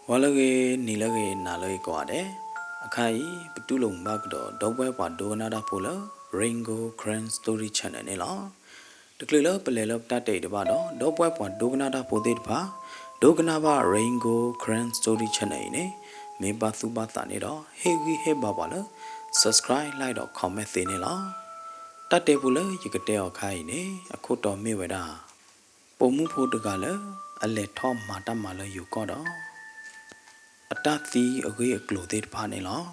ဝါလကေနီလကေနာလေကွာတဲ့အခါကြီးပတူလုံးဘကတော့ဒေါပွဲပွားဒိုနာတာဖိုလ Ringo Grand Story Channel နဲ့လားတကယ်လို့ပလဲလို့တတ်တဲ့တပါတော့ဒေါပွဲပွားဒိုနာတာဖိုတဲ့တပါဒိုကနာပါ Ringo Grand Story Channel နဲ့မေပါသူပါတာနေတော့ဟေဂီဟေဘာပါလား subscribe လိုက်တော့ comment သေးနေလားတတ်တဲ့ဘူးလေရကတဲ့အခါကြီးနေအခုတော့မေဝတာပုံမှုဖို့တကလည်းအလက်ထောမာတမလည်းယူတော့အတသီအကြီးအကလိုသေးတဖာနေလား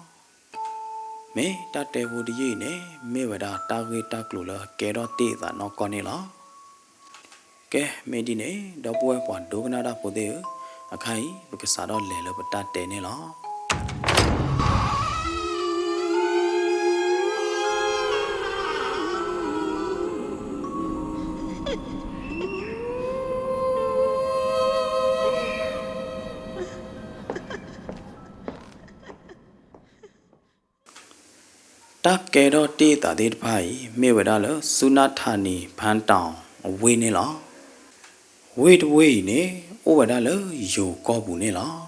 မေတတဲဘူးဒီရဲ့နေမေဝဒတာဂေတာကလိုလာကဲတော့တေးတာနော်ကောနေလားကဲမေဒီနေတော့ပွဲပွားဒိုကနာတာပိုသေးအခိုင်ဘကစားတော့လဲလို့ပတတဲနေလားတကဲတော့တေးတာသေးတဖိုင်မေဝဒါလစုနာဌာနီဖန်တောင်ဝေးနေလားဝေးတဝေးနေဩဝဒါလယိုကောဘူးနေလား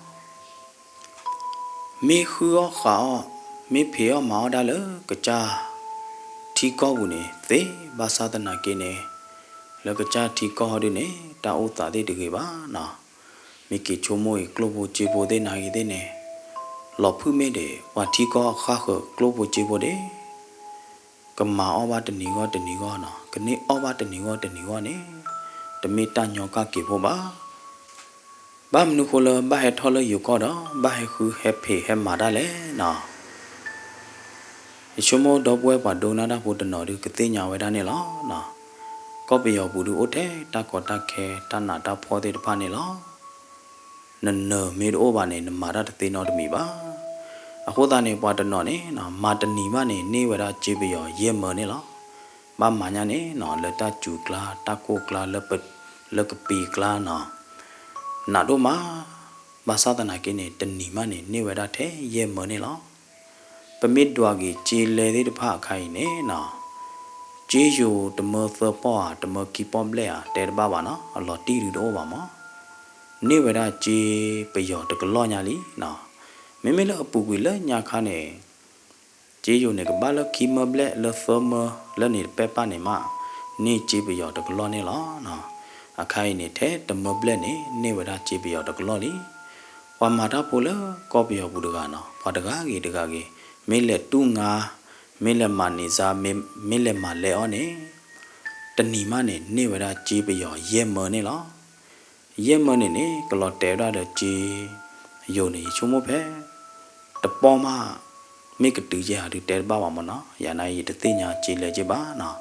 မေခူရောခါမေဖေရောမောဒါလကကြထီကောဘူးနေသေဘာသာတနာကိနေလကကြထီကောဟဒနေတာဥတာသေးတကေပါနော်မေကေချိုမိုကလိုဘိုချေဘိုဒေနာဂီဒေနေလော်ဖူမေဒေဝါတီကောခါခကလိုဘိုချေဘိုဒေကမာအောဘာတနီကောနော်ကနေအောဘာတနီကောနေတမီတညောကကေဘောပါဘာမနုခိုလဘာဟထော်လယူကောတော့ဘာဟခူဟက်ဖေဟက်မာဒါလေနော်ရှမိုတော့ပွဲပါဒိုနာတာဖို့တနော်ဒီကတိညာဝဲတာနေလားနော်ကောပီယောဘူးဒူအိုတဲတကောတခဲတနာတာဖောတဲ့တဖာနေလားနနမေဒိုဘာနေနမာရတသိနော်တမီပါအခုသားနေပွားတနော်နေနော်မာတနီမနေဝရကြည့်ပြီးရောရေမနေလားမမညာနေနော်လက်တကျူကလာတကိုကလာလကပီကလာနော်နာတို့မှာဘာသာတနာကိနေတနီမနေဝရတဲ့ရေမနေလားပမစ်တွားကြီးကြည်လေတဲ့တဖအခိုင်နေနော်ဂျေယိုတမသပွားတမကီပွန်ပလေတဲတပါပါနော်အလော်တီရီတော့ပါမနေဝရကြည်ပယောတကလောညာလီနော်မေမေလအပူကွေလညာခါနေဂျေယိုနေကဘာလခီမဘလက်လဖမလနေပေပါနေမနေကြည်ပယောတကလောနေလားနော်အခိုင်နေတဲ့တမဘလက်နေဝရကြည်ပယောတကလောလီဝါမာတာပိုလကောပယောဘူးတကနော်ဘာတကားကြီးမေလက်တူငါမေလက်မနေစားမေလက်မလဲအောနေတဏီမနေဝရကြည်ပယောရဲမနေလားရဲမနေကလောတဲရတဲ့ကြည်ယုံနေချုံမဖဲတပေါ်မှာမိကတူရတူတဲပါပါမနော်ရနာရီတသိညာကြည်လေကြပါနော်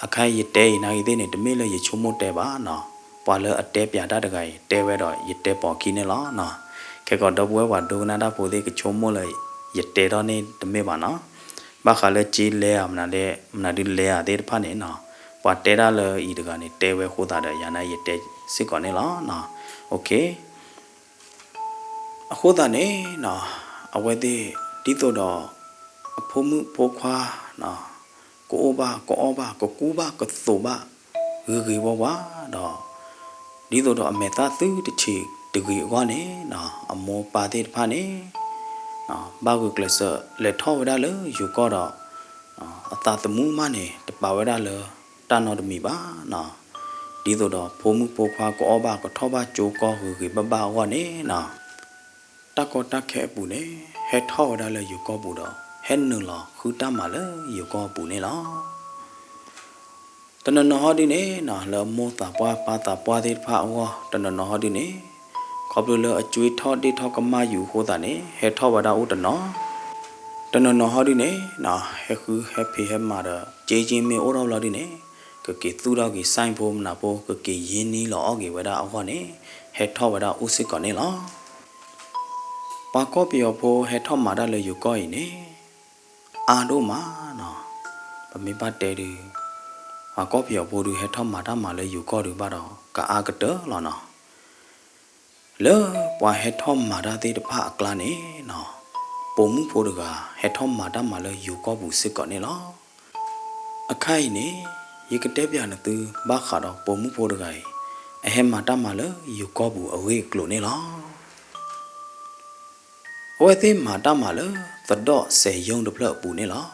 အခိုင်ရတဲနိုင်သေးနေတမေလေရချုံမတဲပါနော်ပွာလအတဲပြတာတကိုင်တဲဝဲတော့ရတဲပေါ်ခီနေလားနော်ခေကတော့ပွဲဝါဒိုနာတာပိုသေးကချုံမလေရတဲတော့နေတမေပါနော်ဘာခါလေကြည်လဲအမနာဒီလဲရတဲ့ဖာနေနော်ပွာတဲရလေဤတကနေတဲဝဲခိုးတာတဲ့ရနာရတဲစစ်ကောနေလားနော်โอเคအခုတနေနော်အဝဲသေးဒီတော့အဖို့မှုဖို့ခွာနော်ကိုဘာကိုကူဘာကသုဘာဂေဘောဘာတော့ဒီတော့အမေသာသူတချီတဂီကွာနေနော်အမောပါတဲ့ဖာနေနော်ဘာကကလစလက်ထောဝဒါလေယူကောတော့အသာတမှုမနေတပါဝဒါလေတန်တော်တမီပါနော်ဒီတော့ဖို့မှုဖို့ခွာကိုဘာကထောဘာဂျိုကောဂေဘဘာကွာနေနော်တကောတခဲပူနေဟဲထောဒါလေယူကောပူတော့ဟဲနူလာခူတမလေယူကောပူနေလားတနနဟဒီနေနော်လမောတာပွားပါတာပွားတဲ့ဖာအောတနနဟဒီနေခေါပလလအကျွေးထောတိထောကမယူဟိုတာနေဟဲထောဝဒါဥတနောတနနဟဒီနေနော်ဟဲခူဟဲဖေဟဲမာတော့ဂျေချင်းမေအိုတော်လာဒီနေကကေသူတော့ကေဆိုင်ဖို့မနာဖို့ကကေယင်းနီလောကေဝဒါအောနေဟဲထောဝဒါဥစစ်ကောနေလားပါကောပယောဖိုဟဲထောမာဒါလေယူကောရင်နေအာတို့မာနော်ပမေပတ်တဲဒီပါကောပယောဖိုဒီဟဲထောမာဒါမာလေယူကောဒီပါတော့ကာအာကတလောနော်လေပွာဟဲထောမာဒါတေတဖအကလာနေနော်ပုံမှုဖိုဒကဟဲထောမာဒါမာလေယူကောဘူးစစ်ကောနေလောအခိုင်နေရေကတဲပြနသူဘာခါတော့ပုံမှုဖိုဒကအဟဲမာဒါမာလေယူကောဘူးအဝေးကလိုနေလော ဝဲသေးမာတမလသတော့ဆေယုံတဖလပူနေလား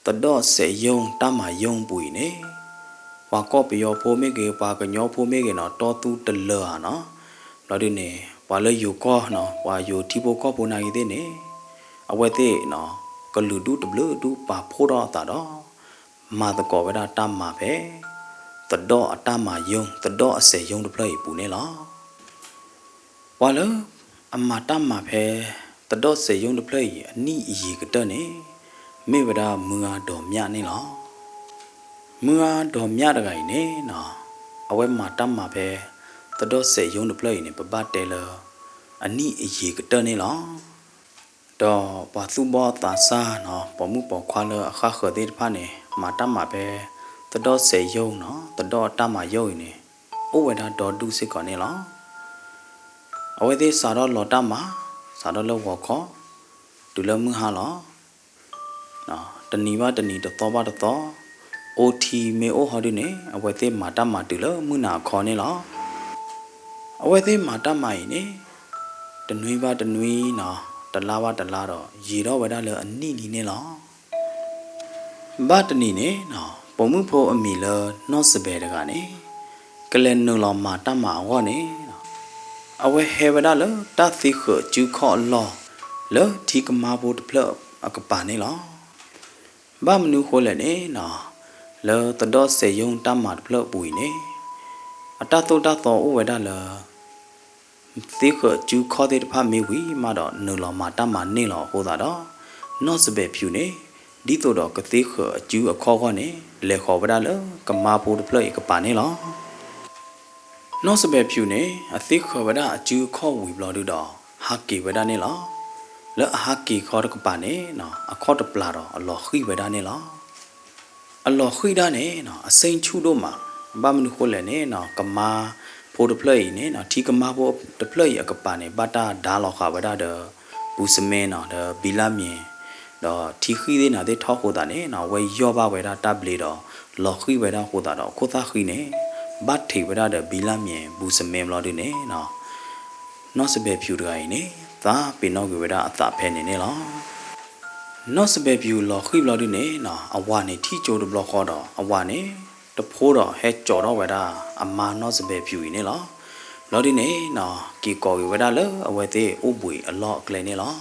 သတော့ဆေယုံတမယုံပူနေဝါကော့ပယောဖိုမေကေပါကညောဖိုမေကေနော်တော်သူတလဟာနော်တော့ဒီနေဝါလေယူကောနော်ဝါယူတီပိုကောပူနိုင်သေးနေအဝဲသေးနော်ကလူဒူတဘလူဒူပါဖိုးတော့တာတော့မာတကောဝဲတာတမပဲသတော့အတမယုံသတော့အဆေယုံတဖလပူနေလားဝါလေအမတမဖဲတတော့စေယုံတပလက်အနိအီကတဲ့နေမေဝဒမူအားတော်မြနေလားမူအားတော်မြတကိုင်နေနော်အဝဲမတမဖဲတတော့စေယုံတပလက်နေပပတဲလအနိအီကတဲ့နေလားတော့ပါစုဘောတာစာနော်ပမှုပေါ်ခွာလအခါခတဲ့ဖာနေမတမဖဲတတော့စေယုံနော်တတော့တမယုံနေဩဝဒတော်ဒုစစ်ကောနေလားအဝဲသေးစာတော့လော်တမှာစာတော့လောဝခေါ်ဒူလမှုဟာလောနော်တဏီပါတဏီတော့ပါတော့ OT မေအိုဟောဒီနေအဝဲသေးမာတမှာတူလမှုနာခေါ်နေလောအဝဲသေးမာတမှာရင်နေတနွေးပါတနွေးနော်တလားပါတလားတော့ရေတော့ဝဲတာလအနိနီနေလောဘာတဏီနေနော်ပုံမှုဖို့အမီလနော့စပဲတကနေကလန်နူလောမာတမှာဟောနေအဝဲဟေဝဒါလတသိခကျူခေါ်လောလောဒီကမာဘုတ်ဖလအကပါနေလောဘာမနုခိုးလဲနေနော်လောတတော့စေယုံတမတ်ဖလပူနေအတတုတတော်ဥဝဒလသိခကျူခေါ်တဲ့ဖမေဝီမတော့နုလောမာတမနေလောဟိုတာတော့နော့စပဲဖြူနေဒီတော့ကသိခကျူအခေါ်ခေါ်နေလေခေါ်ဝဒါလကမာဘုတ်ဖလကပါနေလောနော့စပဲဖြူနေအသိခဝဒအကျူခေါ်ဝီဘလဒူတော့ဟာကီဝဒနေလောလဲဟာကီခေါ်ကပါနေနော်အခေါ်တပလာတော့အလော်ခိဝဒနေလောအလော်ခိဒနေနော်အစိန်ချူတို့မှာဘာမနုခိုးလဲနေနော်ကမာဖိုးတပလေနေနော်ဒီကမာဖိုးတပလေအကပါနေဘတာဒါလောခဝဒတဲ့ဘူစမဲနော်တဲ့ဘီလာမြင်တော့ဒီခိသေးနာတဲ့ထောက်ခိုးတာနေနော်ဝဲရောပါဝဲတာတပ်လေတော့လော်ခိဝဲတာခိုးတာတော့ခိုးသားခိနေဘတ်ထေဝဒတဲ့ဘီလာမြင်ဘူစမဲမလို့ဒီနေနော်နော့စပဲဖြူတကိုင်းနေသာပင်တော့ဝဒအသဖဲနေနေလောနော့စပဲဖြူလော်ခိဘလို့ဒီနေနော်အဝနေထီချိုးတဘလခေါ်တော့အဝနေတဖိုးတော့ဟဲကြော်တော့ဝဒအမာနော့စပဲဖြူနေလောလော်ဒီနေနော်ကီကောဝဒလအဝဲသေးဥပွေအလော့ကလေးနေလော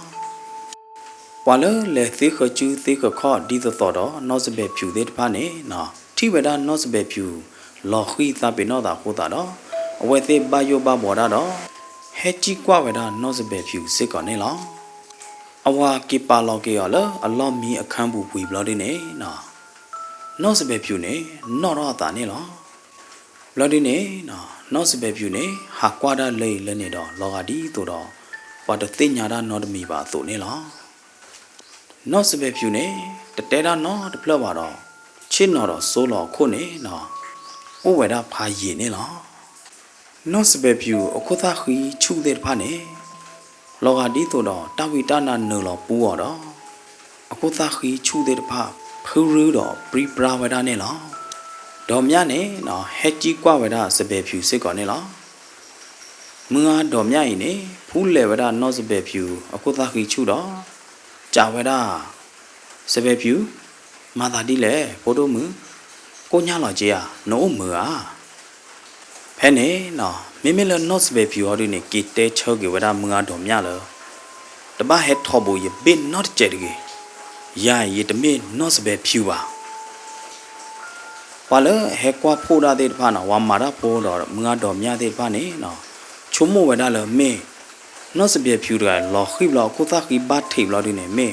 ပွာလလေသိခချူသိခခေါ်ဒီသောတော့နော့စပဲဖြူသေးတဖာနေနော်ထီဝဒနော့စပဲဖြူလော်ခိသပင်တော့တာခိုးတာတော့အဝဲသေးဘာယောဘာဘော်တာတော့ဟဲကြီးကွာဝဒနော့စပဲဖြူစစ်ကောနေလောအဝါကီပါလော်ကေရလအလော့မီအခန်းဘူးဝီဘလော်ဒီနေနော်နော့စပဲဖြူနေနော့တော့တာနေလောဘလော်ဒီနေနော်နော့စပဲဖြူနေဟာကွာဒါလေလဲနေတော့လော်ဂါဒီတို့တော့ဘာတသိညာတာနော့တမီပါသို့နေလောနော့စပဲဖြူနေတတဲတာနော်တဖလပါတော့ချစ်နော်တော့စိုးလော်ခုနေနော်ဥဝဲတာဖာရည်နေလောနော့စပဲဖြူအခုသားခီချူတဲ့ဖာနေလောကဒီတို့တော့တဝိတနာနလောပူော်တော့အခုသားခီချူတဲ့ဖာဖူရူတော့ပရီပရာဝဒနေလောဒေါ်မြနေနော်ဟက်ကြီးကွာဝဒစပဲဖြူစစ်ကောနေလောမငါဒေါ်မြရင်နေဖူးလေဝဒနော့စပဲဖြူအခုသားခီချူတော့ကြာဝဒစပဲဖြူမာသာဒီလေဖိုတိုမူကိုညာလော်ကြီးอ่ะနိုးမူอ่ะဖဲနေနော်မိမိလနော့စပဲဖြူဟောဒီနေကီတဲချောကေဝဒမငါတော်မြလောတပဟက်ထောဘူယဘင်နော့ကျဲတကေယာယီတမေနော့စပဲဖြူပါဘာလဲဟဲကွာဖိုးတာတဲ့ဖာနော်ဝါမာတာဖိုးတော်မငါတော်မြတဲ့ဖာနေနော်ချုံမဝဒလမေနော့စပဲဖြူတယ်လောခိဘလောကိုသခိဘတ်ထိဘလောဒီနေမေ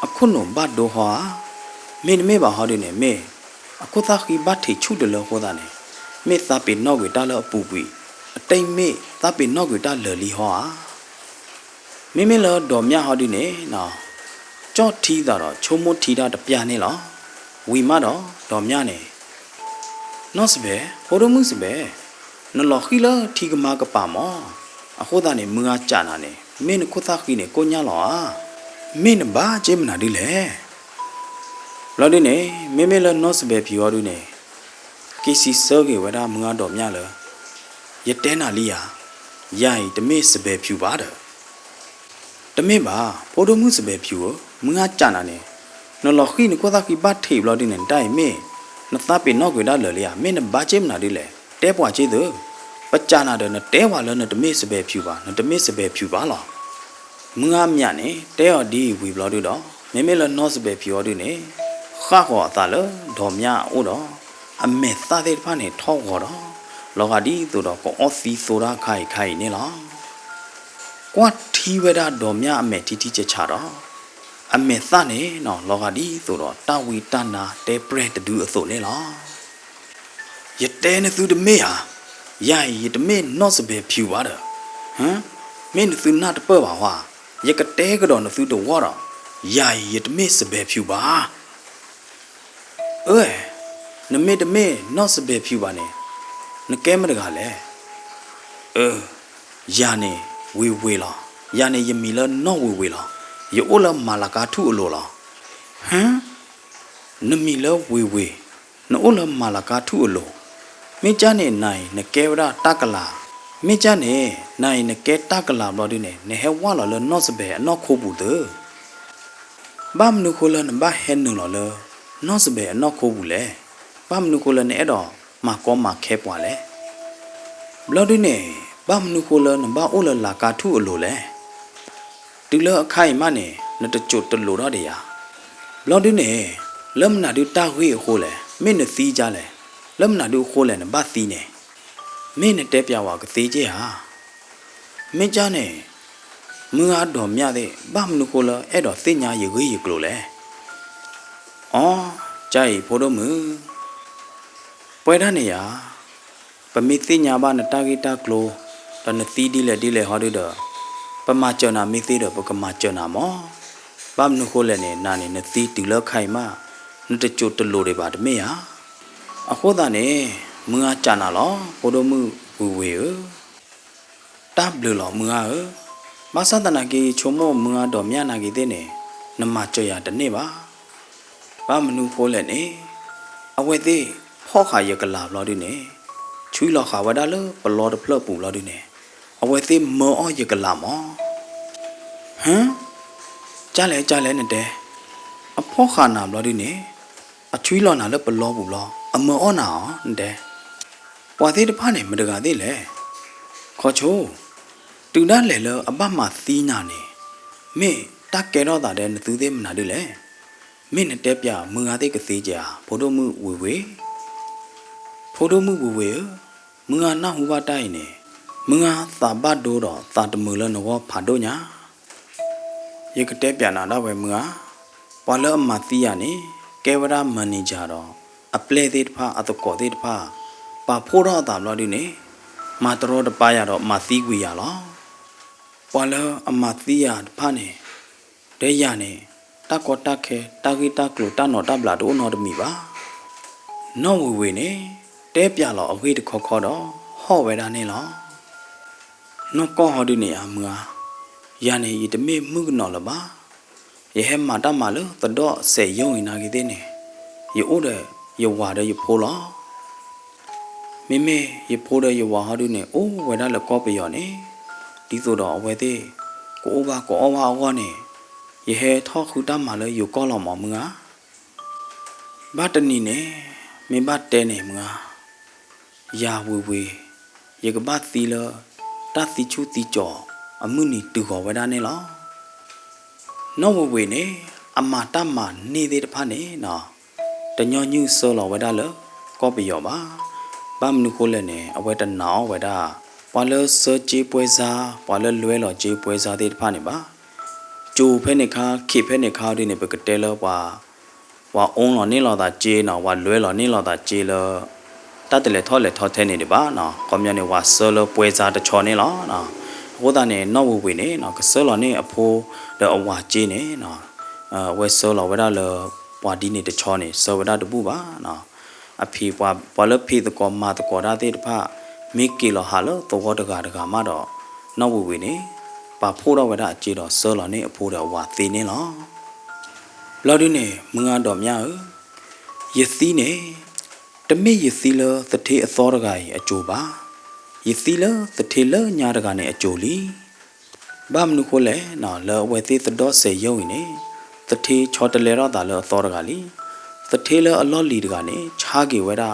အခုနဘတ်ဒိုဟာမင်းမေပါဟောဒီနေမေအခုသခိဘတ်ထိချူတယ်လို့ဟောတာနေမေသပိနော့ကိုတာလပူပီအတိမ်မေသပိနော့ကိုတာလလီဟောမိမိလတော်မြဟောဒီနေနော်ကြော့ထီးတာတော့ချုံမထီတာတပြနေလောဝီမတော့တော်မြနေနော့စပဲဟိုရမှုစပဲနော်လခီလာထီကမာကပါမောအခုသားနေမငါကြာနာနေမင်းခုသားခီနေကိုညာလောမင်းဘာကျင်းမနာဒီလေလော်ဒီနေမိမိလနော့စပဲဖြီဟောဒီနေကီစီစောကေဝဒမငါတော်မြလရတဲနာလီယာယာယီတမေစပဲဖြူပါတဲ့ တမင်းပါဖိုးတို့မှုစပယ်ဖြူမငါကြနာနေနော်လော်ခိနကိုသာကိဘတ်ထေဘလော်ဒီနေတိုင်မေနသပေနော်ကွေဒါလလေယာမင်းနဘာချေမနာဒီလေတဲပွားချေသူပကြနာတဲ့နတဲဝါလနတမင်းစပယ်ဖြူပါနတမင်းစပယ်ဖြူပါလားမငါမြနေတဲော်ဒီဝီဘလော်ဒီတော့မေမေလနော်စပယ်ဖြူော်ဒီနေခါခေါ်တာလဒေါ်မြအိုတော့အမေသားတဲ့ဖာနေထောက်ခေါ်တော့လောကဒီသူတော့ကောအော်စီဆိုတာခိုင်နေလားကွာထီဝဲတာဒေါ်မြအမေတီတီချက်ချတော့အမေသားနေနော်လောကဒီသူတော့တာဝီတနာတဲပရက်တူအစို့နေလားရတဲနေသူတမေဟာရိုင်ရတမေနော့စပယ်ဖြူပါတော့ဟမ်မင်းသူနာတပတ်ပါဟွာရကတဲကတော့နသူတော့ဝါတော့ရိုင်ရတမေစပယ်ဖြူပါနမေတမေနော့စပယ်ဖြူပါနေနကဲမတကလည်းယာနေဝေလားယာနေယမီလနော့ဝေလားယောလမာလာကာထုအလိုလားဟမ်နမီလဝေနိုလမာလာကာထုအလိုမင်းချနေနိုင်နကဲဝရတကလာမင်းချနေနိုင်နကဲတကလာဘောဒီနေနေဟဲဝါလောနော့စပယ်အနော့ခိုးဘူးတဲ့ဘာမနုခိုလနဘာဟဲနုလောနော့စပယ်အနော့ခိုးဘူးလေဘာမနုခိုလနေအဲ့တော့မကောမခဲပွားလေဘလော်ဒီနေဘာမနုခိုလနဘာအိုလလာကာထုအလိုလေဒီလအခိုင်မနေနတကြွတလိုတော့တရားဘလော်ဒီနေလမ်နာဒူတာဝေခိုလေမင်းနသီးကြလေလမ်နာဒူခိုလေနဘာသီးနေမင်းနဲ့တဲပြဝါကသေးကြီးဟာမင်းကြနေမင်းအားတော်မြတဲ့ဘာမနုခိုလအဲ့တော့သိညာရေခွေးရေကလိုလေအော်ကြိုက်ဖို့တော့မူပွဲရနေရပမိသိညာဘာနတာဂီတာကလိုတနသီးဒီလေဟောဒီတော့ပမာကျော်နာမိသေးတော့ပကမာကျော်နာမောဘာမနုခိုလည်းနေနာနေနသီးတူလခိုင်မနတကြိုတလိုတွေပါတမေဟာအခုသားနေမငါကြနာလောဖို့တော့မူဝေတပ်ဘလလောမငါမဆန္ဒနာကြီးချုံမောမငါတော့မြနာကြီးတဲ့နေနမကြော်ရတနေ့ပါဘာမနုဖိုးလည်းနေအဝဲသေးဟောခါရကလာဘလော်ဒီနေချွီလောခါဝဒါလပလော်တဖလပူလော်ဒီနေအဝဲသေးမောအောရကလာမောဟမ်ကြားလဲနဲ့တဲ့အဖောခါနာဘလော်ဒီနေအချွီလောနာလပလော်ပူလောအမောနာတဲ့ပွာသေးတဖာနေမတကာသေးလေခေါ်ချိုးတူနာလေလအပမသီးနာနေမင်းတကဲတော့တာတဲ့နသူသေးမနာဒီလေမင်းနဲ့တဲပြမငါသေးကသေးကြဖိုးတို့မှုဝေဖိုးတို့မှုဝေမငါနာဟူပါတိုင်းနေမငါသာဘတ်တို့တော့သာတမူလနောဖာတို့ညာရကတဲပြနာတော့ပဲမငါပွာလအမသီးရနေကဲဝရမန်နေဂျာတော့အပလေသေးတဖာအတကောသေးတဖာပါဖိုးတော့တာလို့ဒီနေမာတရောတပါရတော့မသီးကွေရလားပွာလအမသီးရတဖာနေတဲရနေတကောတခဲတာဂီတာကလိုတနော်တဘလာတို့နော်တမီပါနော်ဝေနေတဲပြလောအဝေးတခေါ်တော့ဟော့ဝဲတာနေလောနော်ကောဟောဒီနေအမငါရနေဤတမေမှုကနော်လပါယဟမတာမလတတော့ဆေယုံနာကြီးတဲ့နေယောတဲ့ယဝါတဲ့ယဖိုးလောမေမေယဖိုးတဲ့ယဝါဟောဒီနေအိုးဝဲတာလကောပယောနေဒီဆိုတော့အဝဲသေးကိုဘာဟောနေယဟဲထောခုတမလည်းယူကောလောက်မမငါဘာတနီနေမင်းဘာတဲနေမငါယာဝေယကဘာသီလတသီချူတီကြောအမှုနီတူခေါ်ဝဒနေလောနောဝေနေအမတမနေသေးတဖာနေနော်တညောညုစောလောဝဒလကောပယောပါဘာမနုခိုလည်းနေအဝဲတနောဝဒပွာလစောကြီးပွဲစားပွာလလွဲလောကြီးပွဲစားသေးတဖာနေပါကျိုဖဲနေခါခိဖဲနေခါဒီနေပကတဲလောပါဝါအုံးလောနေလောတာကျေနော်ဝါလွဲလောနေလောတာကျေလောတတ်တယ်လေထောထဲနေတယ်ပါနော်ကောမြနေဝါဆောလောပွဲစားတချော်နေလောနော်ဟိုတာနေနော်ဝေနေနော်ကဆောလောနေအဖိုးတဲ့အဝါကျေနေနော်ဝဲဆောလောဝဲတာလောပွာဒီနေတချော်နေဆောဝဲတာတပူပါနော်အဖေပွာလဖေတကောမာတကောဒါသေးတဖမိကီလောဟာလောတောတကာမတော့နော်ဝေနေပါဖိုးတော့ဝဒအကျေတော့စောလောနေအဖိုးတော့ဝါသေးနေလောဘလော်ဒီနေမငါတော်မြယသီးနေတမေယသီလသထေအသောတကကြီးအကျိုးပါယသီလသထေလညာတကနေအကျိုးလီ บ้ามนุโคเลน่ะเลอเวติตดอเสยงนี่ตะทีชอตเลรอตาเลอตอรกาลีตะทีเลออลอลีดกานี่ชากีเวดา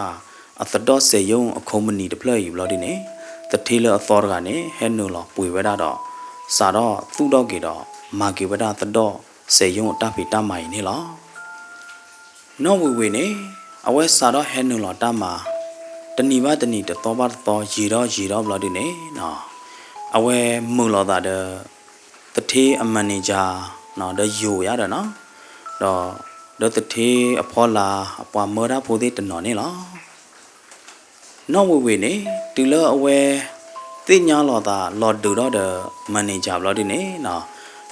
อัตดอเสยงอคอมมนีดเพลย์อยู่ลอดินี่ตะทีเลอตอรกานี่เฮนูลอปุยเวดาดอสาดอตุดอกีดอมากีเวดาตดอเสยงตาปิตาไมนี่ลอนอเวนี่เอาไว้สาดอเฮนูลอตามาตะนีบาตะนีตะตอบาตอยีรอลอดินี่น่ะเอาไว้มูลอตาเดตะทีอมันนิจาနော်เดอยู่ရတာနော်တော့တတိအဖောလာအပွားမောရဖို့တဲ့တနော်နေလားနော်ဝေနေတူလအဝဲသိညာလောတာလော်ဒူတော့တဲ့မန်နေဂျာဘလော်ဒီနေနော်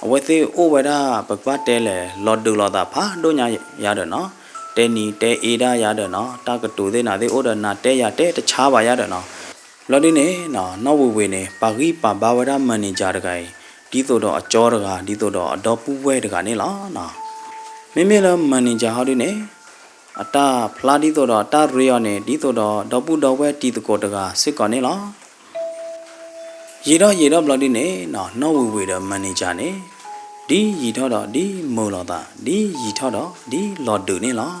အဝဲသိအိုဝဲတာပပတ်တဲလေလော်ဒူလောတာဖာတို့ညာရတယ်နော်တဲနီတဲအေဒါရတယ်နော်တကတူသေးနာသေးအိုဒနာတဲရတဲတခြားပါရတယ်နော်လော်ဒီနေနော်ဝေနေပါဂီပါဘာဝရမန်နေဂျာတကိုင်ဒီတော့အကျော်တကဒီတော့အတော်ပူပွဲတကနေလားနော်မိမိလည်းမန်နေဂျာဟောဒီနေအတာဖလာဒီတော့အတာရေရနေဒီတော့တော့ပူတော့ဝဲတီတကောတကစစ်ကောနေလားရေတော့ဘလော်ဒီနေနော်ဝေတော့မန်နေဂျာနေဒီရီထောတော့ဒီမိုးလောတာဒီရီထောတော့ဒီလော်ဒူနေလား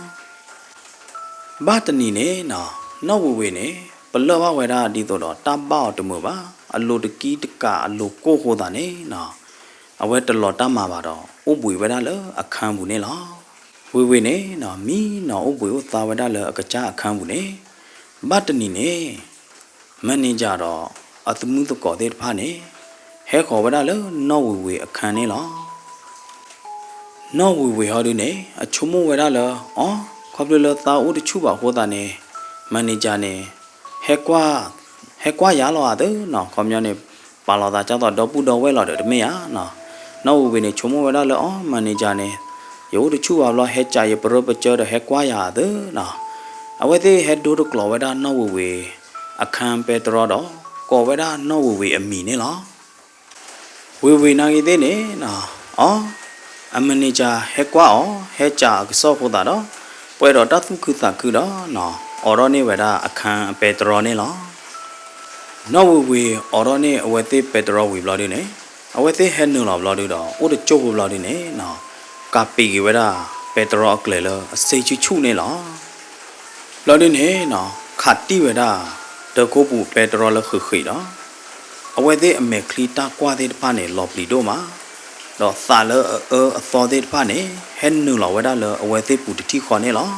ဘာတနီနေနော်ဝေနေဘလောဘဝဲတာဒီတော့တပေါတမပါအလိုတကီတကအလိုကိုဟိုတာနေနော်အဝဲတလော်တမှာပါတော့ဥပွေဝဲတာလေအခန်းဘူးနေလားဝေနေနော်မီနော်ဥပွေကိုသာဝဲတာလေအကကြအခန်းဘူးနေဘတ်တနီနေမန်နေဂျာတော့အသမှုတကောတဲ့ဖာနေဟဲခေါ်ဝဲတာလေနော်ဝေအခန်းနေလားနော်ဝေဟောဒီနေအချုံမဝဲတာလေအော်ခေါပလလေသာဦးတချူပါဟိုတာနေမန်နေဂျာနေဟဲကွာရလောတဲ့နော်ခေါမျောနေပါလာတာကြောက်တော့ပူတော်ဝဲလာတယ်တမင်ရနော်ဝေနေချုံမဝဲတာလေအော်မန်နေဂျာနေရိုးတချူပါလောဟဲကြရပရပချောဟဲကွာရတဲ့နော်အဝဲသေးဟဲဒိုတကလောဝဲတာနော်ဝေအခန်းပဲတော်တော့ကောဝဲတာနော်ဝေအမီနေလားဝေနာကြီးသေးနေနော်အော်အမန်နေဂျာဟဲကွာအော်ဟဲကြကစောဖို့တာတော့ပွဲတော့တသုခုတာခုတော့နော်အော်ရောနေဝဲတာအခန်းပဲတော်နေလားနော်ဝေအော်ရောနေအဝဲသေးပဲတော်ဝေဘလော်ဒီနေအဝဲသေးဟဲနူလောဘလော်ဒီတော့အိုတကျုပ်ဘလော်ဒီနေနော်ကပီဝဲတာပဲတော်ကလေလအစိတ်ချူနေလားဘလော်ဒီနေနော်ခတ်တီဝဲတာတကုတ်ပူပဲတော်လခိတော့အဝဲသေးအမေခလီတာကွာသေးတဖာနေလော်ပလီတို့မှာတော့သာလအသောသေးတဖာနေဟဲနူလောဝဲတာလအဝဲသေးပူတတိခေါ်နေလား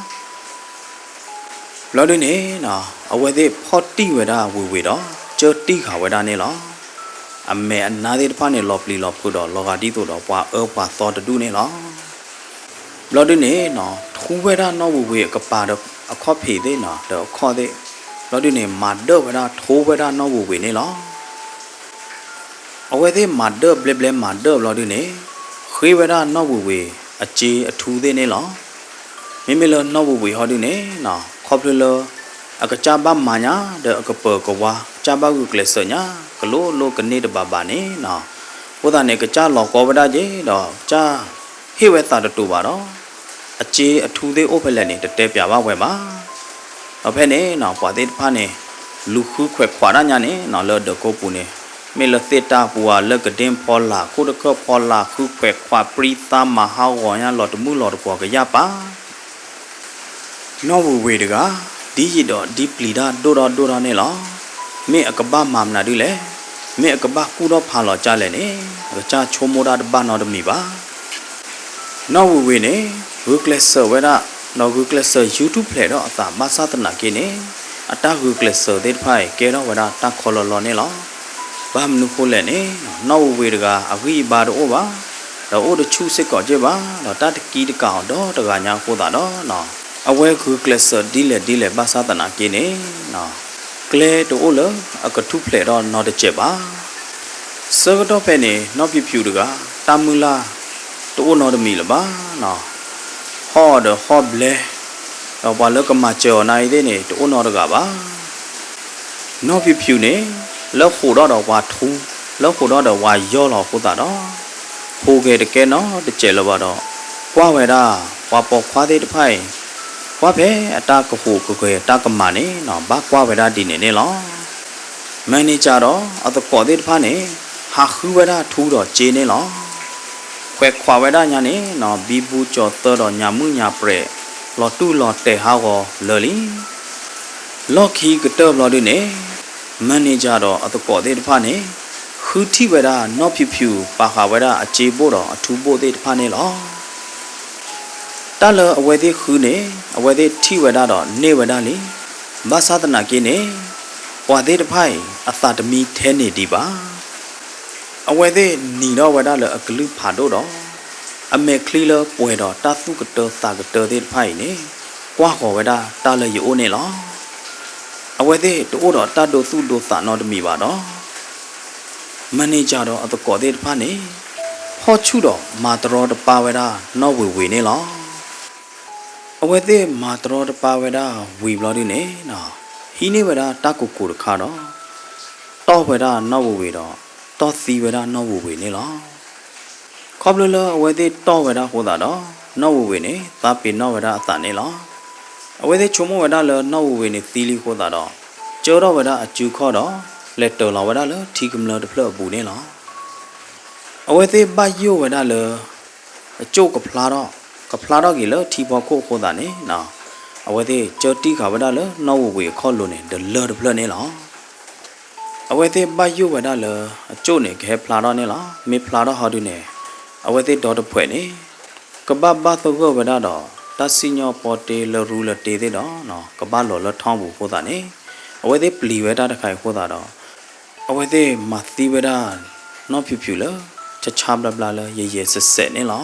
လော်ဒီနေနော်အဝဲသေးဖော်တီဝဲတာဝေတော့ကျော်တီခါဝဲတာနေလားအမေအနာသေးတဖာနေလော်ပလီလော်ဖို့တော့လော်ဂါတီတို့တော့ပွာပွာသောတတူနေလားလော်ဒီနေနော်ထူဝဲတာနော်ဝေကပါတော့အခေါ်ဖေသေးနော်တော့ခေါ်သေးလော်ဒီနေမာတော့ဝဲတာထိုးဝဲတာနော်ဝေနေလားအဝဲသေးမာတော့ဘလက်မာတော့လော်ဒီနေခေဝဲတာနော်ဝေအချေအထူးသေးနေလားမိလောနော်ဝေဟောဒီနေနော်ခေါ်ပလအကကြပါမာညာတဲ့အကပကဝါကြပါကုကလစညာကလိုကနေတပါပါနေနော်ဘုဒ္ဓနေကကြလောကောဝဒကြီးတော့ကြာဟိဝဲတာတူပါတော့အချေအထူးသေးအိုဖက်လက်နေတဲပြပါဝဲပါအဖက်နေနော်ပွာသေးတဖာနေလူခုခွဲခွာရညာနေနော်လောဒကိုပူနေမေလသေတာပူဝါလကဒင်းဖောလာခုတကဖောလာခုခွဲခွာပရိသမဟာဝညာလောတမှုလောတကောကရပါနော်ဝေတကဒီရတော့ဒီပလီဒါဒိုရာနေလားမေအကဘာမာမနာဒီလေမေအကဘာကူတော့ဖာလောကြလဲနေကြာချိုမိုဒါတဘာနော်တမီပါနော်ဝေနေဂူကလစ်ဆာဝဲတာနော်ဂူကလစ်ဆာ YouTube ဖလေတော့အသာမသတနာကိနေအတာဂူကလစ်ဆာဒေဖိုင်ကဲတော့ဝဲတာတခေါ်လောနေလားဘာမနုခိုးလဲနေနော်ဝေတကအဝိဘာတော့ပါတော့အိုတချူစစ်ကောကြပါတော့တတကီတကောင်တော့တကညာကိုတာတော့နော်အဝဲခုကလစ်ဆာဒီလေဘာသာတနာကိနေနော်ကလေတိုလအကထုဖလေတော့နော်တချက်ပါစကတော့ဖဲနေနော်ပြဖြူတကတာမူလာတိုနော်တမီလပါနော်ဟောဘလေတော့ဘာလကမချောနိုင်တဲ့နေတိုနော်တကပါနော်ပြဖြူနေလောက်ခိုတော့ဝါထူလောက်ခိုတော့ဝါရောလောခိုတာတော့ဟိုကဲတကဲနော်တချက်လပါတော့ကွာဝဲတာဝါပေါ်ခွာသေးတဖိုင်ကွာပဲအတာကခုကကွယ်တာကမနေနော်ဘာကွာဝဲတာဒီနေလောမန်နေဂျာတော့အတကောသေးတဖာနေဟ หาคือเวลาทูดอเจเนี่ยหรอแควขวาเวลาญาเนี่ยเนาะบีบูจอเตอร์ดอญามืญาเปรลอตู้ลอเตหาก็เลยลิลอคีกเตอร์ลอดิเนี่ยแมเนจาร์ดออัตโกเดตพาเนี่ยคือที่เวลานอผิวปาหาเวลาเจโบดอทูโบเดตพาเนี่ยหรอตาเลอเวเดคือเนี่ยเวเดที่เวลาดอเนเวลาลิบาสาตนาเกเนี่ยปวดเดตพายอัตตมีเทนเนดีบ้าเอาไว้ได้หนีเราไว้ได้เลยกลือผ่านดูดออเมคลีเลอป่วยดอตาสู้กเตอสากเตอที่ไพ่นี่กว่าขอไว้ได้ตาเลยอยู่เนี่ยหรอเอาไว้ได้ตัวดอตาดูสู้ดูสานอดมีบาดอมันนี่จ่าดออัตโกที่ไพ่นี่พอชูดอมาตรอดปาไว้ได้นอวิเนี่ยหรอเอาไว้ได้มาตรอดปาไว้ได้วิบลอดีเนี่ยนะฮีนี่ไว้ได้ตากุกุรขาดอต่อไว้ได้นอวิดอต่อสีเวลานอวูเนี่ยหรอขอบเลยเอาไว้ที่ต่อเวลาหัวตาดอนอวูเนี่ยตาเป็นนอเวลาตาเนี่ยหรอเอาไว้ที่ชั่วโมงเวลาเลยนอวูเนี่ยสีลิหัวตาดอเจอเราเวลาจูข้อดอเลตเตอร์เราเวลาเลยที่กำเนิดเพลบูเนี่ยหรอเอาไว้ที่บ้ายูเวลาเลยโจกับพลาดกี่เลยที่พอโคหัวตาเนี่ยนะเอาไว้ที่เจอที่ขาเวลาเลยนอวูข้อลุเนี่ยเดินเลือดเพลเนี่ยหรอเอาไว้ที่บ้ายูไว้ได้เลยโจ้เนี่ยแค่พลาดเนี่ยล่ะมีพลาดเขาดูเนี่ยเอาไว้ที่ดอดผ่วยนี่ก็บ้าตัวก็ไว้ได้ดอตัดสินยอปอเตลรูลเตได้ดอเนาะก็บ้าหล่อละท้องบุโคตานี่เอาไว้ที่ปลีไว้ได้ใครโคตาดอเอาไว้ที่มาตีไว้ได้นอผิวเลยจะชาบลาเลยเย่เสนี่ล่ะ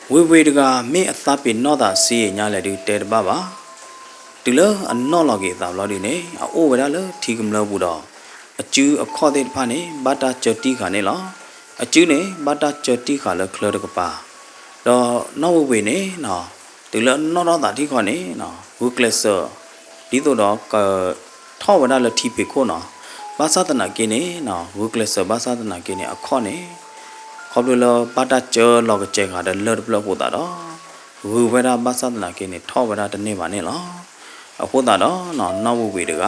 เวดกาไม่อัตเป็นนอตาสีญาเลยดูเตดบ้าตีเลยอันนอลอกีตาบลาดีเนี่ยเอาไว้ได้เลยที่กำลังบูดอจื้อข้อเด็ดผ่านเนี่ยบัตรเจติขาเนี่ยหรอจื้อเนี่ยบัตรเจติขาเลยเคลื่อนกับป่าแล้วนอเวเนี่ยเนาะตีเลยนอตาที่ข้อเนี่ยเนาะวุกเลเซอร์ดีตัวดอกก็ท่อไว้ได้เลยที่พิโคเนาะภาษาตนาเกเนี่ยเนาะวุกเลเซอร์ภาษาตนาเกเนี่ยข้อเนี่ยขอบเลยบัตรเจอเราก็เจอขาเดินเลือดเปล่าหัวตาดอวุเวลาภาษาตนาเกเนี่ยท่อเวลาเดินเนี่ยวันเนี่ยหรอหัวตาดอเนาะนอเวเด็ก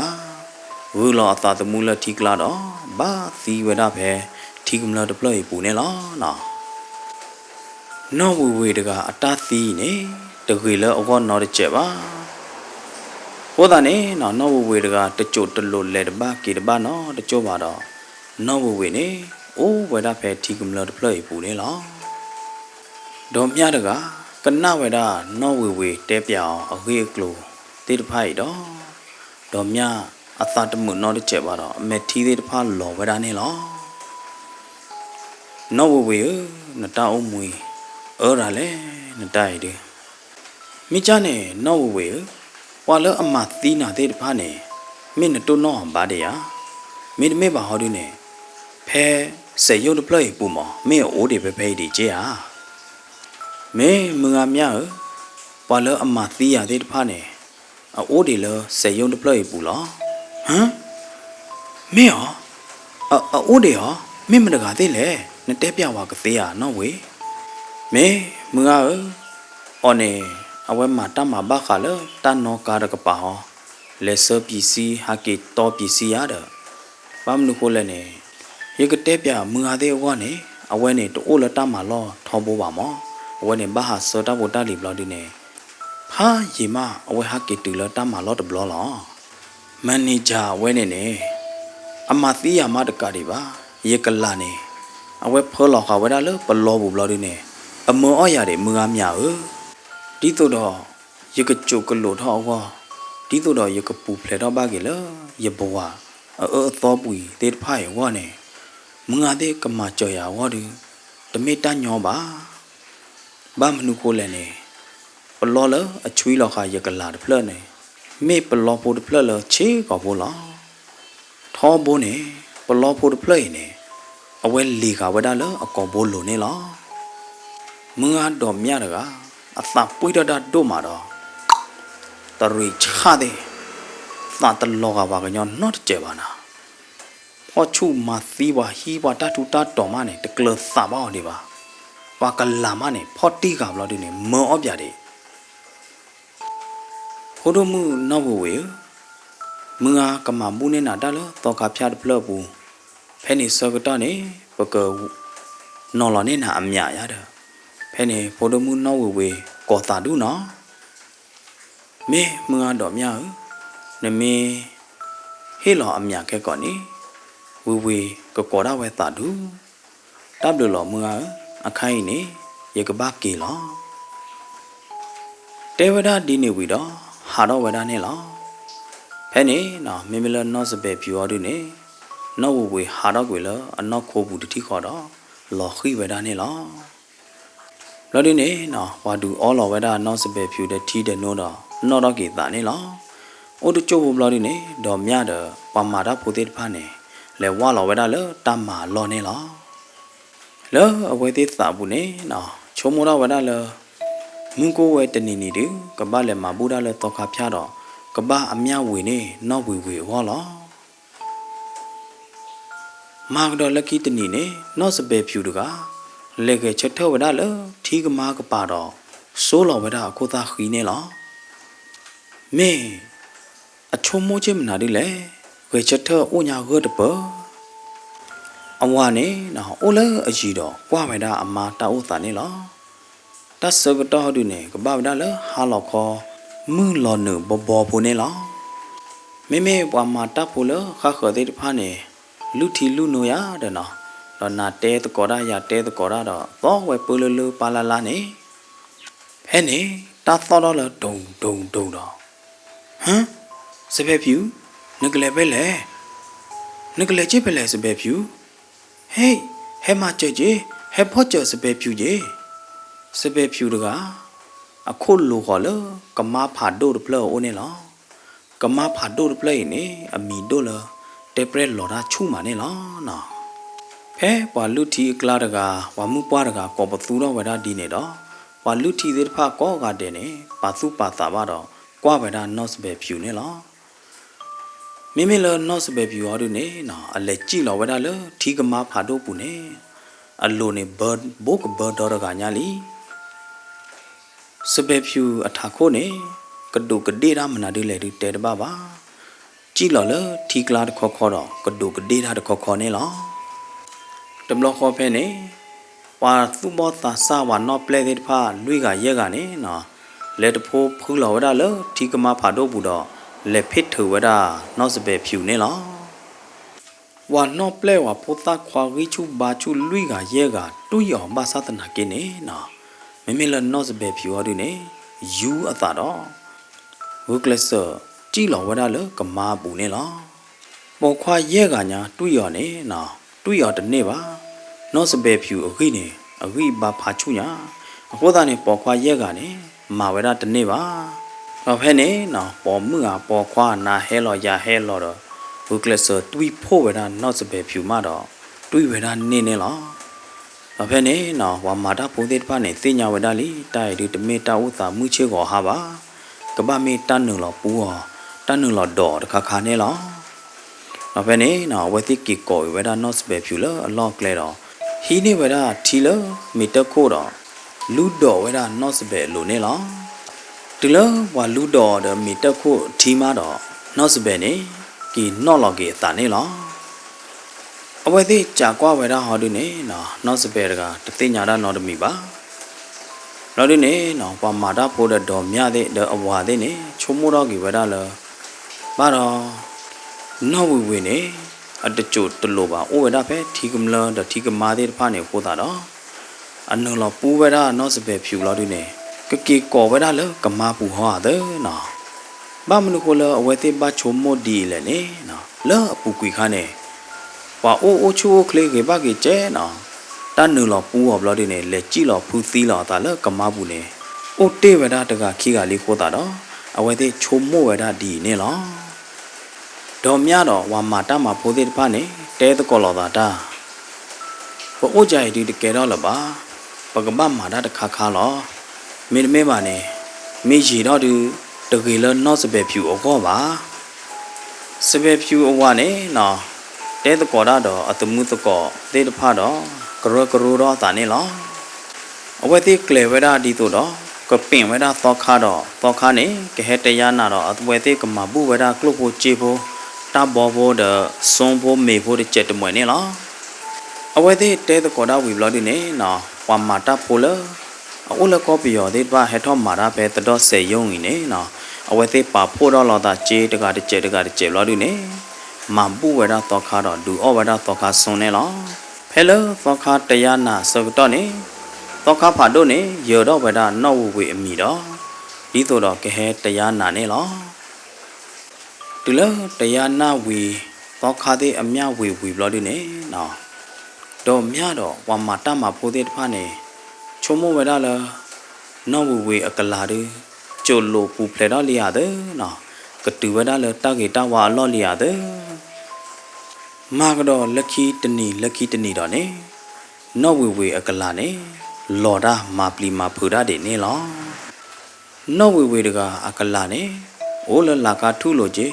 วูลอตาตมูลทิกลาดอบ้าสีเวดาเพทิกมลาดเปลยปูเนี่ยล่ะนะนอวูเวดกาอัตตาสีเนี่ยตะกุยละอก็นอดเจ็บบ้าหัวตาเนี่ยนอวูเวดกาตะโจตะโลเลดบ้ากีดบ้าเนาะตะโจบ้าดอนอวูเวเนี่ยโอ้เวดาเพทิกมลาดเปลยปูเนี่ยล่ะดอมยาดกากันนาเวดานอวูเวเตเปียวอเฮกลูติดไพ่ดอดอมยาอัตตาตมุนนอดเจ็บว่าเราเมทีเดพาหล่อไว้ได้เนี่ยหรอนอเวย์นตาอมวยอะไรเลยนตาอีเดียมิจาเนี่ยนอเวย์ว่าแล้วอามาตีนาเดพาเนี่ยมินตัวนอบาเดียมินไม่บ่าวดูเนี่ยเพเสียยอดเพลย์ปุ่มอ๋อไม่โอ้เดี๋ยวไปดีเจ้าไม่มึงอาเมียว่าแล้วอามาตีนาเดพาเนี่ยโอ้เดี๋ยวเสียยอดเพลย์ปุ่มหรอฮะไม่หรอโอ้เดี๋ยวไม่มันกาได้เลยนั่นเตะเปียว่ากเสียน้องเว้ยไม่มึงอันนี้เอาไว้มาตั้งมาบ้าขาเลยตั้งนอกการกระเป๋าเลเซอร์พีซีฮักเกตต่อพีซีอ่ะเด้อบ้ามนุโคเลยเนี่ยยังก็เตะเปียมึงอาได้ว่าเนี่ยเอาไว้เนี่ยตัวโอ้ละตั้งมาล้อทอบัวบ่ามอเอาไว้เนี่ยบ้าหาเสือตาบัวตาลีบล้อดีเนี่ยพายีมาเอาไว้ฮักเกตตื่นแล้วตั้งมาล้อตบล้อหรอมันนี่จ่าไว้เนี่ยอามาตีอามาตะการดีบ้าเยกลาเนี่ยเอาไว้เพื่อหลอกเขาไว้ได้เลยปลอบุบล้อดีเนี่ยมืออ้อยาเดมืออามีดีตัวดอเยกจุกหลุดห่อว่าดีตัวดอเยกปูเพลดบ้ากี่เลยเยบัวตัวปุยเตะไพ่ว่าเนี่ยมึงอาเดกมาเจอยาว่าดิแต่ไม่ตั้งยอบ้ามนุโคเลยเนี่ยปลอเลยช่วยหลอกเขาเยกลาเพลินเนี่ยไม่ปลอพูดเพลินเลยเชี่ยกับบัวล้อท้อบัวเนี่ยปลอพูดเพลินเนี่ยเอาไว้ลีกเอาไว้ได้เลยกับบัวหลุดเนี่ยล้อมึงอาดอมยาเด้ออัตตาปุยดาดูมาดอตรุยชาเดตาตลอกว่ากันย้อนนอดเจ็บนะพอชูมาซีว่าฮีว่าตาทุตาดอมาเนี่ยตะเกลือสาบ้าดีว่าว่ากันลามาเนี่ยพอตีกับเราดิเนี่ยเมื่ออบยาเดโคโดมือนอเวมึงอากำมาบุเนี่ยนาได้เลยต่อกับพยาดเพลบู ဖဲနေစောကတော့နေပကောနော်လော်နေနာအမြရတယ်ဖဲနေဖိုဒမှုနော်ဝေကောတာဒူနော်မေမငါတော့မြနမေဟေလောအမြခဲကောနေဝေကောရဝဲတာဒူတပ်လို့လောမငါအခိုင်နေရေကဘာကေလောတေဝဒဒီနေဝီတော့ဟာတော့ဝဒနေလောဖဲနေနော်မေမလနော့စပဲဖြူတော်ဒူနေနော်ဝေဟာတော့ကွေလအနောက်ခိုးဘူးတိခေါ်တော့လော်ခိဝဒနေလောလော်ဒီနေနော်ဝါဒူအောလော်ဝဒနော့စပဲဖြူတဲ့ထီးတဲ့နိုးတော့နော်တော့ကေတာနေလောအိုတချို့ဘလော်ဒီနေတော့မြတဲ့ပမာတာပိုသေးတဖာနေလဲဝါလော်ဝဒလဲတမလော်နေလောလောအဝဲသေးသာဘူးနေနော်ချုံမတော့ဝဒလဲမုန်ကိုဝဲတနေနေတူကပလည်းမဘူဒါလဲတော့ခါဖျားတော့ကပအမြဝေနေနော်ဝေဟောလောမာကတော့လက်ကီတနေနေနော်စပဲဖြူတကလက်ကချက်ထောဝဒလဲထီကမာကပါတော့စိုးလော်ဝဒကိုသာခီနေလောမေအချုံမိုးချင်းမနာဒီလေဝေချက်ထောအိုညာရတပအဝါနေနော်အိုလဲအကြီးတော့ကွာဝဒအမာတောက်တာနေလောတတ်စကတော့ဒုနေကပဝဒလဲဟာလော်ခေါ်မူလော်နဘောဖိုနေလောမေပွားမာတပ်ဖိုလခါခတဲ့တဖာနေလူထီလူနိုရတဲ့နော်တော့နာတဲတကောရရတဲတကောရတော့သောဝဲပူလူပါလာလာနေဖဲနေတာသောတော့လဒုံတော့ဟမ်စပယ်ဖြူငကလေးပဲလေငကလေးချစ်ပဲလေစပယ်ဖြူဟေးဟဲမကြဲကြီးဟဲဖို့ကြစပယ်ဖြူကြီးစပယ်ဖြူတကအခုလိုခေါ်လကမဖာဒိုဒပလောအိုနေလောကမဖာဒိုဒပလေနေအမီဒိုလတေပရက်လော်ရာချူမာနေလောနော်ဖဲပွာလူတီကလာတကဝါမှုပွားတကကောပသူတော့ဝဒဒီနေတော့ဝါလူတီသေးတဖကောကတဲ့နေပါစုပါတာပါတော့ကွာဝဒနော့စ်ပဲဖြူနေလောမိလနော့စ်ပဲဖြူဟောดูနေနော်အလက်ကြည့်လောဝဒလထီကမဖာဒိုပူနေအလိုနေဘတ်ဘုတ်ဘတ်တော့ကညာလီစပဲဖြူအထာခိုးနေကဒုကဒေရာမနာဒီလေဒီတဲတပါပါကြည့်လော်လထီကလာတခေါ်တော့ကဒုကဒေရာတခေါ်နေလောတမလခေါ်ဖဲနေဝါသူမောတာဆာဝါနော့ပလေတဲ့ဖာလွိကရက်ကနေနော်လက်တဖိုးဖူးလော်ဝဒလထီကမဖာတော့ဘူးတော့လက်ဖစ်ထဝဒနော့စပဲဖြူနေလောဝါနော့ပလေဝါပိုတာခွာဝီချူဘာချူလွိကရက်ကတူးရောဘာသာတနာကင်းနေနော်မေလနော့စပဲဖြူဟောဒီနေယူအသာတော့ဝကလဆာကြည့်လောဝဒလကမာပူနေလောပေါ်ခွာရဲကညာတွေးရနေနော်တွေးရတနေ့ပါနော့စပဲဖြူအခိနေအခိဘာဖာချူညာအဖို့သားနေပေါ်ခွာရဲကနေမာဝဒတနေ့ပါဘာဖဲနေနော်ပေါ်မှုဟာပေါ်ခွာနာဟဲလောရဟဲလောတော့ဝကလဆာတွေးဖို့ဝဒနော့စပဲဖြူမတော့တွေးဝဒနေနေလောဘာဖဲနေနော်ဝါမာတာပုံသေးတပါနေသိညာဝဒလီတိုင်ဒီတမေတာဥသာမှုချေကောဟာပါကဘာမေတန်နုလောပူဟောတန်နုလောဒေါ်တခါနေလောဘာဖဲနေနော်ဝတိကီကိုဝဒနော့စပဲဖြူလောအလော့ကလေတော့ဟီနေဝဒထီလောမီတခိုးတော့လူဒေါ်ဝဒနော့စပဲလိုနေလောဒီလောဝါလူဒေါ်ဒမီတခိုးထီမာတော့နော့စပဲနေကီနော့လောကေတာနေလောအဝဲသေးကြာကွာဝဲတာဟောဒီနေနော်နော့စပဲတကတသိညာတာနော်တမီပါနော်ဒီနေနော်ပမာတာဖိုးတဲ့တော်မြတဲ့အဝါသေးနေချုံမိုးတော့ကြီးဝဲတာလောဘာတော့နော်ဝေနေအတချို့တလို့ပါအိုဝဲတာဖဲထီကမလာတထီကမာသေးတဖာနေခိုးတာတော့အနုလောပူဝဲတာနော့စပဲဖြူလောဒီနေကကီကောဝဲတာလောကမာပူဟောတဲ့နော်ဘာမနုကိုလောအဝဲသေးပါချုံမိုးဒီလေနေနော်လောအပူကွေခါနေဝါအိုချိုကလေးကေဘာကေကျဲနော်တန်နုလောပူဟောဘလောဒီနေလေကြည့်လောဖူသီးလောတာလောကမာပူနေအိုတေဝဲတာတကခီကလေးခိုးတာတော့အဝဲသေးချုံမိုးဝဲတာဒီနေလောဒေါ်မြတော့ဝါမာတာမှာဖိုးသေးတဖာနေတဲတကောလောတာတာဘောအိုကြိုင်ဒီတကယ်တော့လပါပကပမာတာတခါခါလောမေမေပါနေမေကြီးတော့ဒီတကယ်လို့နော့စပဲဖြူအောကောပါစပဲဖြူအဝနေနော်တဲတကောတော့အတမှုတကောသေးတဖာတော့ကရတော့တာနေလောအဝဲသေးကလေဝဲတာဒီတို့တော့ကပင်ဝဲတာသောခါတော့သောခါနေကဟဲတရားနာတော့အဝဲသေးကမဘူးဝဲတာကလုတ်ဖို့ကြေဖို့တ ta bò vô đờ xông vô mì vô để chết được mồi nè lo ở vậy thì để tôi có đau vì lo đi nè nó qua mà ta phô lơ ở là có bây giờ thì ba hệ thống mà ta về từ đó sử dụng gì nè nó ở vậy thì bà phô đó là ta chế được cái chế lo đi nè mà bu vậy đó tao khá đó đủ ở vậy đó tao khá xong nè lo phải lơ tao khá tây an na sơ cái đó nè tao khá phá đó nè giờ đó vậy đó nó về mì đó đi tôi đó cái hệ tây an na nè lo từ lơ tây an na vì tao khá thì âm nhạc vì lo đi nè nó đó mía đó qua mà ta mà phô thế pha nè cho mua vậy đó là nó về ở cái là đi cho lô phụ plei đó lià đó nó cái từ vậy đó là ta cái ta vào lo lià đó mà cái đó lucky tani đó nè nó về ở cái là nè lò ra mà pli mà phơi ra để nè lo nó về được ở cái là nè ô là cả thu lô chứ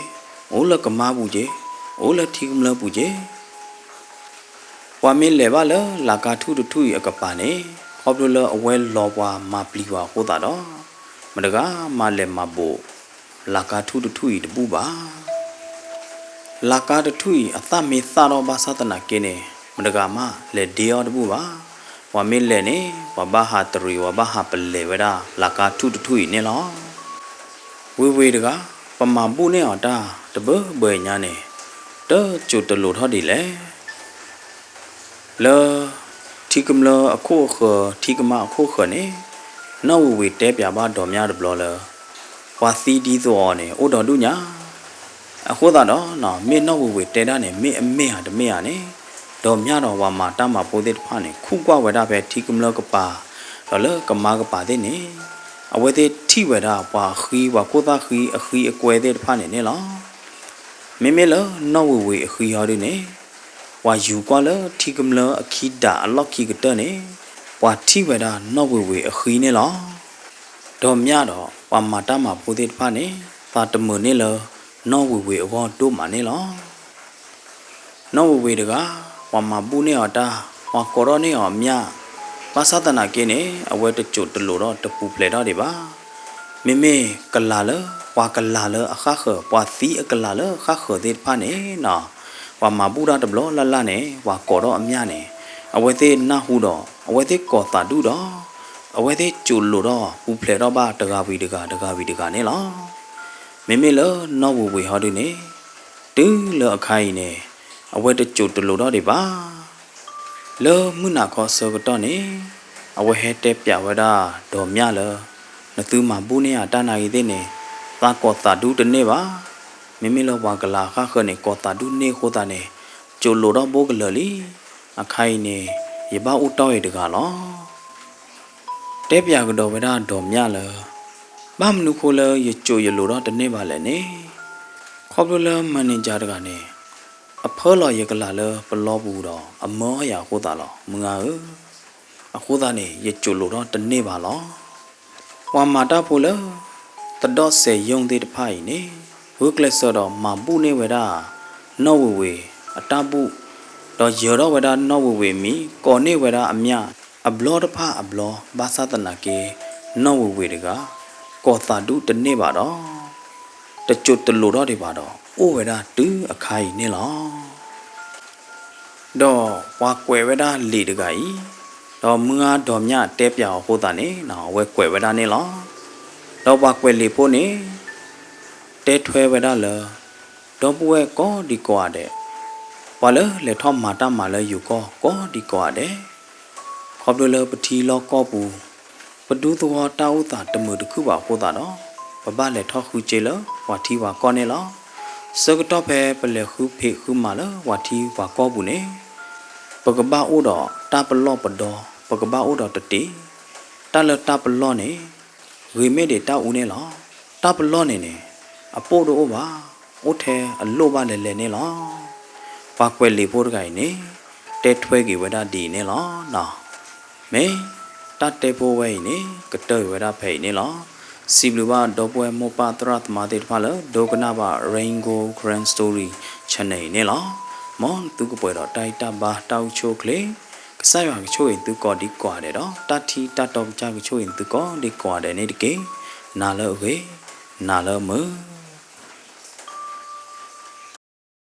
ô là cái má bu chứ ô là thi cũng là bu chứ qua mình lẽ ba lỡ là cả thu được thu ở cái bàn này học được lỡ well lo qua mà pli qua cô ta đó mà được mà lẽ mà bộ là cả thu được thu được bu ba là cả được thu ở ta mi ta đó ba sát na kia này mà được mà lẽ điều được bu ba qua mình lẽ này qua ba hạt rồi qua ba hạt pelle vậy đó là cả thu được thu này lo vui được qua mà bu này ở ta được bơi nhà này đó chủ từ lụt họ đi lẽ lơ thì cầm lơ ở khu khờ thì cầm ở khu khờ này nó vì tép nhà ba đom nhà được lo lơ qua xí đi rồi này ô đó đủ nhá ở khu đó nó miền nó vì tép đó này mẹ hạt mẹ này đom nhà đó qua mà ta mà bố tép pha này khu qua vậy đó về thì cầm lơ cái bà rồi lơ cầm má cái bà thế này ở vậy thì thi vậy đó qua khi khu ta khi quay tép pha này lo mẹ lơ nó vì khi họ đi này qua dù qua lỡ thì cầm lỡ khi đã lót khi cái tên này qua thi vậy đó nó về khi này lo đom nhá đó qua mà ta mà bố tết pha này ta tầm mười này lỡ nó về qua đô mà này lo nó về được qua mà bu này ở ta qua cỏ đó này ở nhá ba sát na kia này ở vậy được chỗ từ lỗ đó từ phụ plei đó để ba mẹ cái là lỡ qua cái là lỡ khác khờ qua xí cái là lỡ khác khờ tết pha này nọ và mà bu ra đập ló la nè và cỏ đó âm nha nè ở vậy thì na hu đó ở vậy thì cỏ tả đu đó ở vậy thì chủ lô đó bu plei đó ba được gà nè lo mẹ lỡ nó bu họ đi nè tứ lỡ khai nè ở vậy thì chủ từ lô đó để ba lỡ mưa nào có sơ cái đó nè ở vậy hết tép giả vậy đó đom nha lỡ nó từ mà bu nè ta này thế nè ta cỏ tả đu đến nè ba mẹ lo qua cái là khác hơn này có ta đun nè khô ta nè chỗ lô đó bố cái lờ lý khai nè vậy ba u toi được cả nó tép nhà cái đồ với đó đom nha lờ ba mình khô lờ vậy chỗ vậy lô đó đến nè bà lại nè khóc lờ mà nên trả được cả nè phở lo vậy cái là lờ phở lo bù đó mỡ ya khô ta lo mừng khô ta nè vậy chỗ lô đó đến nè bà lo qua mà ta phô lờ ta đó sẽ dùng để phải nè bước lên sau đó mà bu này vậy đó nó về ta bu đó giờ đó vậy đó nó về mi còn này vậy đó amya ablo đó pha ablo ba sa tana ke nó về được cả có ta đủ tên này bà đó ta chốt tên lô đó đi bà đó ô vậy đó tứ khai này lo đó qua quẹt vậy đó lì được cái đó mưa đom nhá tép vào hồ ta này nó quẹt vậy đó này lo đó qua quẹt lì po này tết thuê vậy đó là đó bue có đi qua đấy và lỡ lệ thom mà ta mà lỡ dù có đi qua đấy học được lỡ bật thi lo co bù bật đủ tôi tao ta tầm mười được cứ bảo cô ta đó và ba lệ thọ khu chế lỡ và thi và con này lo sơ cái top hè bật lệ khu mà lỡ và thi và co bù này bật cái ba ô đỏ ta bật lo bật đỏ bật cái ba ô đỏ tật tí ta lỡ ta bật lo này người mấy để ta u này lo ta bật lo này nè apo do ba othe allo ba le ne lo pa kwe le por gai ne te thwe gi wa da di ne lo na me ta te po wai ne ka te wa da phai ne lo si blu ba do pwe mo pa tra ma te pha lo do kana ba rainbow grand story channel ne lo mon tu ko pwe do tai ta ba tau cho kle ka sai wa cho yin tu ko di kwa de do ta thi ta tom cha ko cho yin tu ko di kwa de ne de ke na lo ge na lo mu